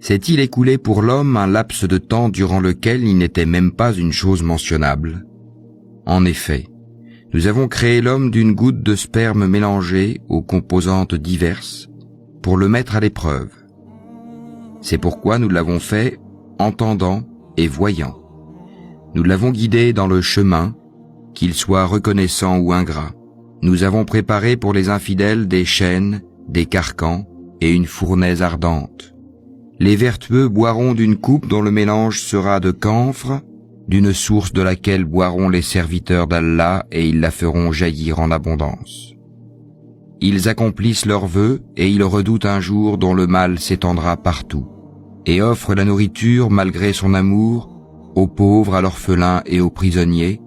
S'est-il écoulé pour l'homme un laps de temps durant lequel il n'était même pas une chose mentionnable? En effet, nous avons créé l'homme d'une goutte de sperme mélangée aux composantes diverses pour le mettre à l'épreuve. C'est pourquoi nous l'avons fait entendant et voyant. Nous l'avons guidé dans le chemin, qu'il soit reconnaissant ou ingrat. Nous avons préparé pour les infidèles des chaînes, des carcans et une fournaise ardente. Les vertueux boiront d'une coupe dont le mélange sera de camphre, d'une source de laquelle boiront les serviteurs d'Allah et ils la feront jaillir en abondance. Ils accomplissent leurs vœux et ils redoutent un jour dont le mal s'étendra partout, et offrent la nourriture malgré son amour aux pauvres, à l'orphelin et aux prisonniers,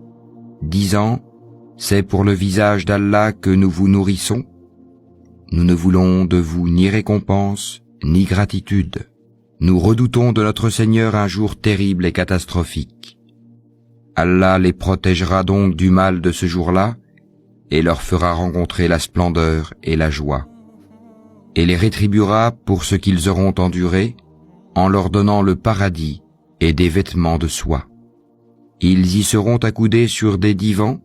disant « C'est pour le visage d'Allah que nous vous nourrissons. Nous ne voulons de vous ni récompense, ni gratitude. Nous redoutons de notre Seigneur un jour terrible et catastrophique. Allah les protégera donc du mal de ce jour-là et leur fera rencontrer la splendeur et la joie, et les rétribuera pour ce qu'ils auront enduré en leur donnant le paradis et des vêtements de soie. Ils y seront accoudés sur des divans,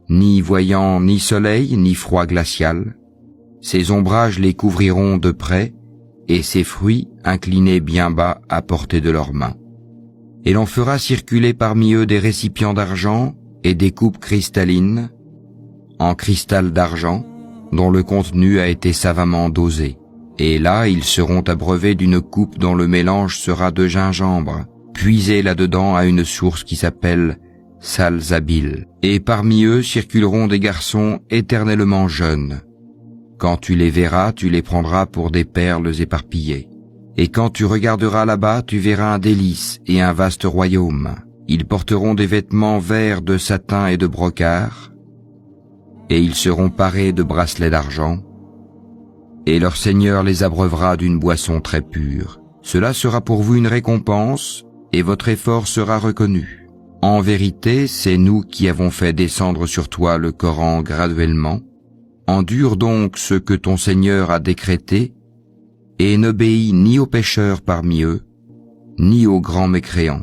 ni voyant ni soleil ni froid glacial. Ces ombrages les couvriront de près, et ces fruits inclinés bien bas à portée de leurs mains. Et l'on fera circuler parmi eux des récipients d'argent et des coupes cristallines, en cristal d'argent, dont le contenu a été savamment dosé. Et là, ils seront abreuvés d'une coupe dont le mélange sera de gingembre, puisé là-dedans à une source qui s'appelle Salsabil. Et parmi eux circuleront des garçons éternellement jeunes. Quand tu les verras, tu les prendras pour des perles éparpillées. Et quand tu regarderas là-bas, tu verras un délice et un vaste royaume. Ils porteront des vêtements verts de satin et de brocart, et ils seront parés de bracelets d'argent, et leur Seigneur les abreuvera d'une boisson très pure. Cela sera pour vous une récompense, et votre effort sera reconnu. En vérité, c'est nous qui avons fait descendre sur toi le Coran graduellement. Endure donc ce que ton Seigneur a décrété, et n'obéis ni aux pécheurs parmi eux, ni aux grands mécréants,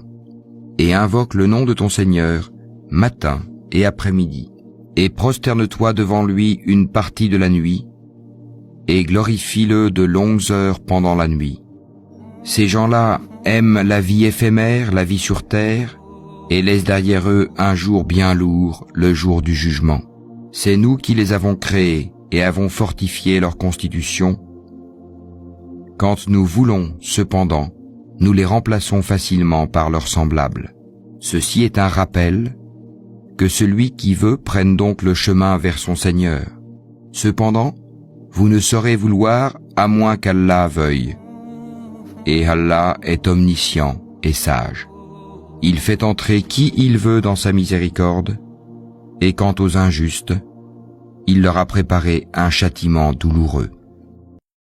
et invoque le nom de ton Seigneur, matin et après-midi, et prosterne-toi devant lui une partie de la nuit, et glorifie-le de longues heures pendant la nuit. Ces gens-là aiment la vie éphémère, la vie sur terre, et laissent derrière eux un jour bien lourd, le jour du jugement. C'est nous qui les avons créés et avons fortifié leur constitution. Quand nous voulons, cependant, nous les remplaçons facilement par leurs semblables. Ceci est un rappel, que celui qui veut prenne donc le chemin vers son Seigneur. Cependant, vous ne saurez vouloir à moins qu'Allah veuille. Et Allah est omniscient et sage. Il fait entrer qui il veut dans sa miséricorde, et quant aux injustes, il leur a préparé un châtiment douloureux.